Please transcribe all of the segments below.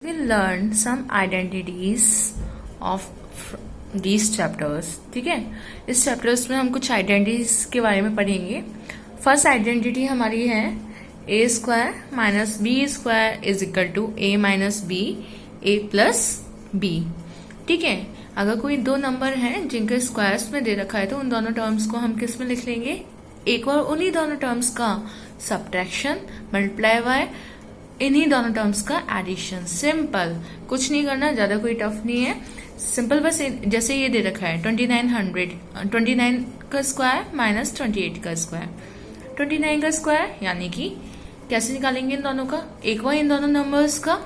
We'll learn some identities of these chapters. ठीक है, इस चैप्टर्स में हम कुछ आइडेंटिटीज के बारे में पढ़ेंगे. फर्स्ट आइडेंटिटी हमारी है a square minus b square is equal to a minus b a plus b. ठीक है, अगर कोई दो नंबर हैं जिनके स्क्वायर्स में दे रखा है तो उन दोनों टर्म्स को हम किस में लिख लेंगे, एक और उन्हीं दोनों टर्म्स का सब्ट्रैक्शन मल्टीप्लाई बाय इन्हीं दोनों टर्म्स का एडिशन. सिंपल, कुछ नहीं करना, ज्यादा कोई टफ नहीं है. सिंपल बस जैसे ये दे रखा है 29 का स्क्वायर माइनस 28 का स्क्वायर. 29 का स्क्वायर यानी कि कैसे निकालेंगे इन दोनों का, एक बार इन दोनों नंबर्स का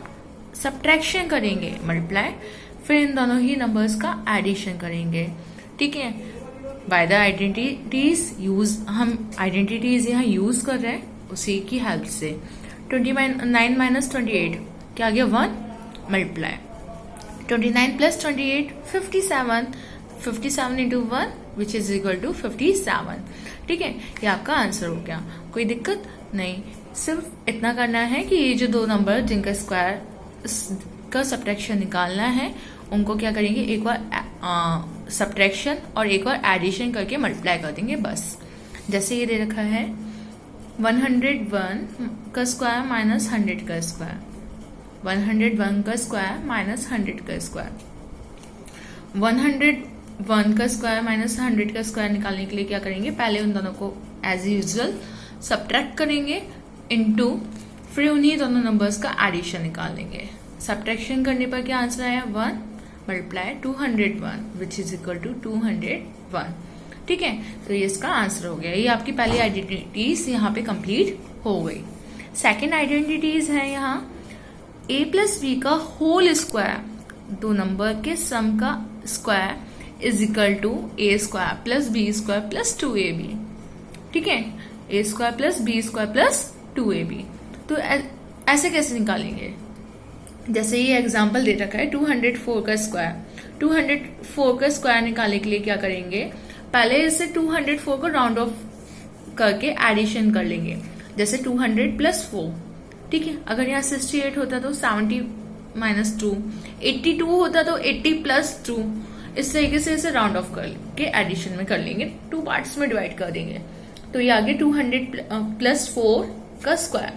सब्ट्रैक्शन करेंगे मल्टीप्लाई, फिर इन दोनों ही नंबर्स का एडिशन करेंगे. ठीक है, बाय द आइडेंटिटीज यूज, हम आइडेंटिटीज यहाँ यूज कर रहे हैं उसी की हेल्प से. 29 माइनस 28 क्या आ गया 1 multiply. 29 plus 28 57 into 1 which is equal to 57. ठीक है, ये आपका आंसर हो गया. कोई दिक्कत नहीं, सिर्फ इतना करना है कि ये जो दो नंबर जिनका स्क्वायर का सब्ट्रैक्शन निकालना है उनको क्या करेंगे, एक बार सब्ट्रैक्शन और एक बार एडिशन करके मल्टीप्लाई कर देंगे बस. जैसे ये दे रखा है 101 का स्क्वायर माइनस 100 का स्क्वायर, 101 का स्क्वायर माइनस 100 का स्क्वायर. 101 का स्क्वायर माइनस 100 का स्क्वायर निकालने के लिए क्या करेंगे, पहले उन दोनों को एज यूजुअल सब्ट्रैक्ट करेंगे इनटू, फिर उन्हीं दोनों नंबर्स का एडिशन निकाल लेंगे. सब्ट्रैक्शन करने पर क्या आंसर आया 1 multiply 201 which is equal to 201. ठीक है, तो ये इसका आंसर हो गया. ये आपकी पहली आइडेंटिटीज यहाँ पे कंप्लीट हो गई. सेकेंड आइडेंटिटीज है यहाँ a प्लस बी का होल स्क्वायर, दो नंबर के सम का square is equal to A square plus B square plus 2ab. ठीक है, a square plus B square plus 2ab. तो ऐसे कैसे निकालेंगे, जैसे ये एग्जाम्पल दे रखा है 204 का स्क्वायर. 204 का स्क्वायर निकालने के लिए क्या करेंगे, पहले इसे 204 को राउंड ऑफ करके एडिशन कर लेंगे. जैसे 200 प्लस 4. ठीक है, अगर यहाँ 68 होता तो 70 माइनस 2, 82 होता तो 80 प्लस 2. इस तरीके से इसे राउंड ऑफ करके एडिशन में कर लेंगे, टू पार्ट्स में डिवाइड कर देंगे. तो ये आगे 200 प्लस 4 का स्क्वायर.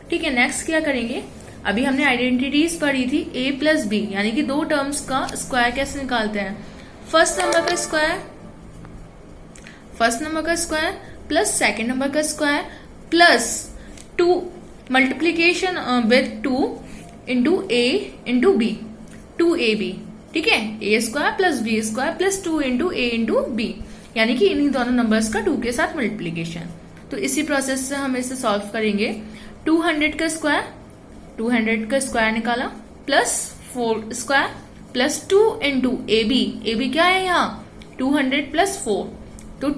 ठीक है, नेक्स्ट क्या करेंगे, अभी हमने आइडेंटिटीज पढ़ी थी a प्लस बी, यानी कि दो टर्म्स का स्क्वायर कैसे निकालते हैं, फर्स्ट नंबर का स्क्वायर प्लस सेकेंड नंबर का square plus 2 multiplication with 2 into a into b, 2ab. ठीक है, a square plus b square plus 2 into a into b, यानी कि इन्हीं दोनों नंबर्स का 2 के साथ मल्टीप्लीकेशन. तो इसी प्रोसेस से हम इसे सॉल्व करेंगे. 200 का स्क्वायर निकाला plus 4 square plus 2 into ab क्या है यहाँ 200 प्लस 4, तो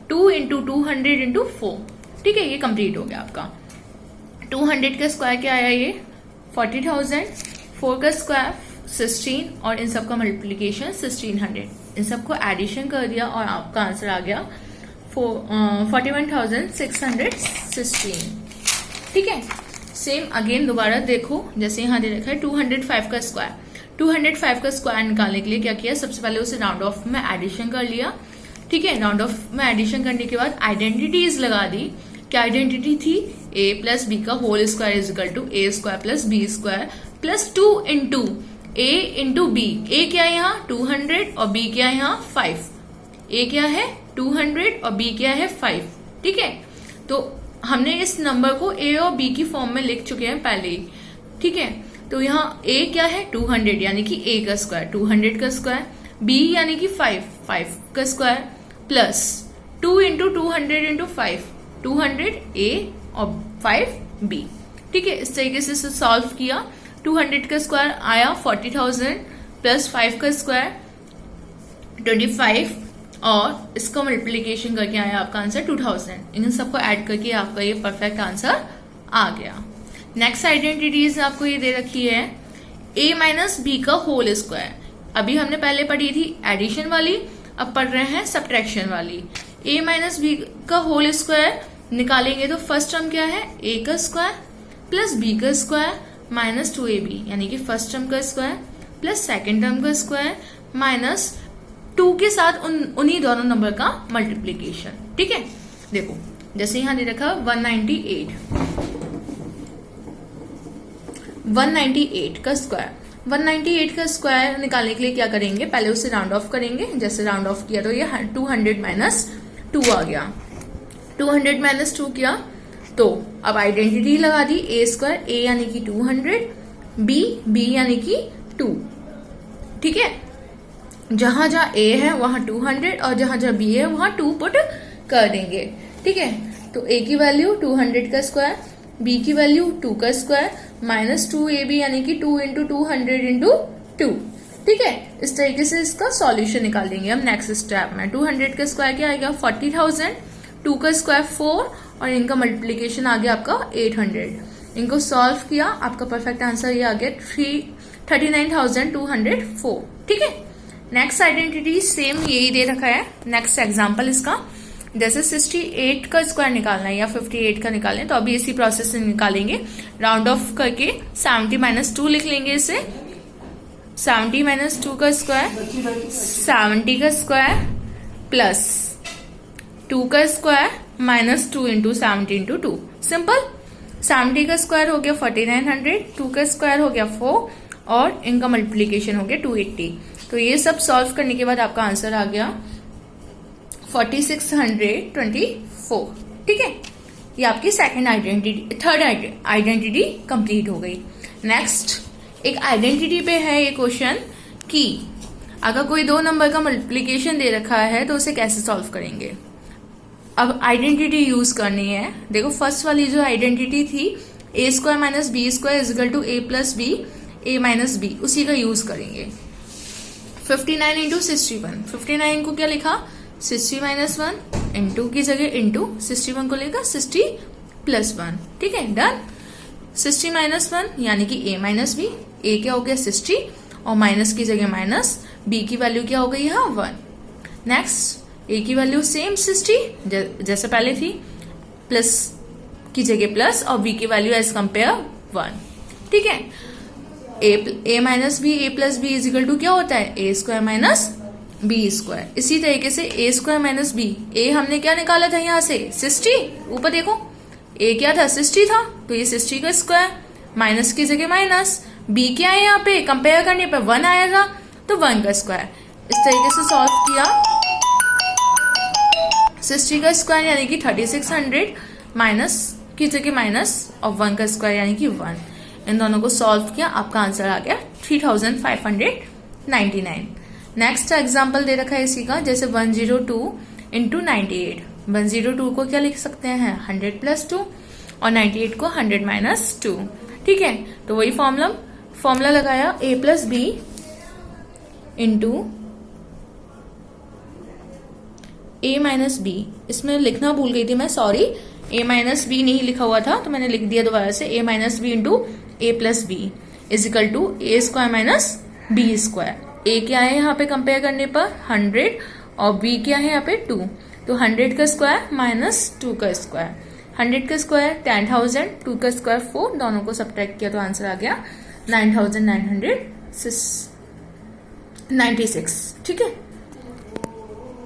2 इंटू 200 इंटू 4. ठीक है, ये कंप्लीट हो गया आपका. 200 का स्क्वायर क्या आया, ये 40,000, 4 का स्क्वायर 16 और इन सब का मल्टीप्लीकेशन 1600. इन सबको एडिशन कर दिया और आपका आंसर आ गया 41,616. ठीक है, सेम अगेन दोबारा देखो, जैसे यहाँ दे रखा है 205 का स्क्वायर. 205 का स्क्वायर निकालने के लिए क्या किया, सबसे पहले उसे राउंड ऑफ में एडिशन कर लिया. ठीक है, राउंड ऑफ में एडिशन करने के बाद आइडेंटिटीज लगा दी. क्या आइडेंटिटी थी, a प्लस बी का whole square is equal to A square plus B square plus 2 into a into B. a क्या है यहाँ 200 और b क्या है यहाँ 5. a क्या है 200 और b क्या है 5. ठीक है, तो हमने इस नंबर को a और b की फॉर्म में लिख चुके हैं पहले ही. ठीक है, तो यहाँ a क्या है 200 यानी कि a का स्क्वायर, 200 का स्क्वायर, b यानी कि 5 का square plus 2 into 200 into 5, 200 a और 5 b. ठीक है, इस तरीके से सॉल्व किया. 200 का स्क्वायर आया 40,000 प्लस 5 का स्क्वायर 25 और इसका मल्टीप्लीकेशन करके आया आपका आंसर 2000. इन सबको ऐड करके आपका ये परफेक्ट आंसर आ गया. नेक्स्ट आइडेंटिटीज आपको ये दे रखी है a माइनस बी का होल स्क्वायर. अभी हमने पहले पढ़ी थी एडिशन वाली, अब पढ़ रहे हैं सब्ट्रैक्शन वाली. a माइनस बी का होल स्क्वायर निकालेंगे तो फर्स्ट टर्म क्या है, a का स्क्वायर प्लस बी का स्क्वायर माइनस 2ab यानी कि फर्स्ट टर्म का स्क्वायर प्लस सेकेंड टर्म का स्क्वायर माइनस 2 के साथ उन्हीं दोनों नंबर का मल्टीप्लीकेशन। ठीक है, देखो जैसे यहां दे रखा 198 का स्क्वायर। 198 का स्क्वायर निकालने के लिए क्या करेंगे, पहले उसे राउंड ऑफ करेंगे। जैसे राउंड ऑफ किया तो ये 200 माइनस 2 आ गया। 200 माइनस 2 किया तो अब आइडेंटिटी लगा दी, ए स्क्वायर, ए यानी कि 200, बी यानी कि 2। ठीक है, जहां जहां ए है वहां 200 और जहां जहां बी है वहां 2 पुट कर देंगे। ठीक है, तो ए की वैल्यू 200 का स्क्वायर, बी की वैल्यू 2 का स्क्वायर माइनस 2ab यानी कि 2 इंटू 200 इंटू 2। ठीक है, इस तरीके से इसका सॉल्यूशन निकाल देंगे हम नेक्स्ट स्टेप में। 200 का स्क्वायर क्या आएगा 40,000, 2 का स्क्वायर 4 और इनका मल्टीप्लीकेशन आ गया आपका 800। इनको सॉल्व किया, आपका परफेक्ट आंसर ये आ गया 39,204। ठीक है, नेक्स्ट आइडेंटिटी सेम यही दे रखा है। नेक्स्ट एग्जांपल इसका, जैसे 68 का स्क्वायर निकालना है या 58 का निकालें तो अभी इसी प्रोसेस से निकालेंगे। राउंड ऑफ करके 70 माइनस 2 लिख लेंगे इसे। 70 माइनस 2 का स्क्वायर 70 का स्क्वायर प्लस 2 का square minus 2 into 70 into 2। Simple. 70 का स्क्वायर हो गया 4900, 2 का स्क्वायर हो गया 4 और इनका मल्टीप्लीकेशन हो गया 280। तो ये सब सॉल्व करने के बाद आपका आंसर आ गया 4624। ठीक है, ये आपकी second identity, third identity complete हो गई। नेक्स्ट एक आइडेंटिटी पे है ये क्वेश्चन कि अगर कोई दो नंबर का मल्टीप्लीकेशन दे रखा है तो उसे कैसे सॉल्व करेंगे। अब आइडेंटिटी यूज करनी है। देखो फर्स्ट वाली जो आइडेंटिटी थी a square minus b square is equal to a plus b a minus b, उसी का यूज करेंगे। 59 इंटू 61, 59 को क्या लिखा 60 माइनस 1, इंटू की जगह इंटू 61 को लेकर 60 प्लस 1। ठीक है, डन। 60 माइनस 1 यानी कि a माइनस बी, ए क्या हो गया 60 और माइनस की जगह माइनस, बी की वैल्यू क्या हो गई यहाँ 1। नेक्स्ट ए की वैल्यू सेम 60 जैसे पहले थी, प्लस की जगह प्लस और बी की वैल्यू एज कंपेयर 1। ठीक है, a minus b a plus b is equal to क्या होता है a square minus b square. इसी तरीके से ए स्क्वायर माइनस बी, ए हमने क्या निकाला था यहाँ से 60, ऊपर देखो ए क्या था 60 था तो ये 60 का स्क्वायर माइनस की जगह माइनस, बी क्या है यहाँ पे कंपेयर करने पर 1 आया था तो 1 का स्क्वायर। इस तरीके से सॉल्व किया। 60 का स्क्वायर यानी कि 3600 माइनस की जगह माइनस और 1 का स्क्वायर यानी कि 1। इन दोनों को सॉल्व किया, आपका आंसर आ गया 3599। नेक्स्ट एग्जाम्पल दे रखा है इसी का, जैसे 102 इंटू 98। 102 को क्या लिख सकते हैं 100 प्लस 2 और 98 को 100 माइनस 2। ठीक है, तो वही फॉर्मूला लगाया a plus B into A minus B. इसमें लिखना भूल गई थी मैं, सॉरी, ए माइनस बी नहीं लिखा हुआ था तो मैंने लिख दिया दोबारा से a minus b into a plus b is equal to A square minus b square. A क्या है यहाँ पे कंपेयर करने पर 100 और बी क्या है यहाँ पे 2, तो 100 का स्क्वायर माइनस 2 का स्क्वायर। 100 का स्क्वायर 10,000, 2 का स्क्वायर 4, दोनों को सब्ट्रैक्ट किया तो आंसर आ गया 9,996। ठीक है।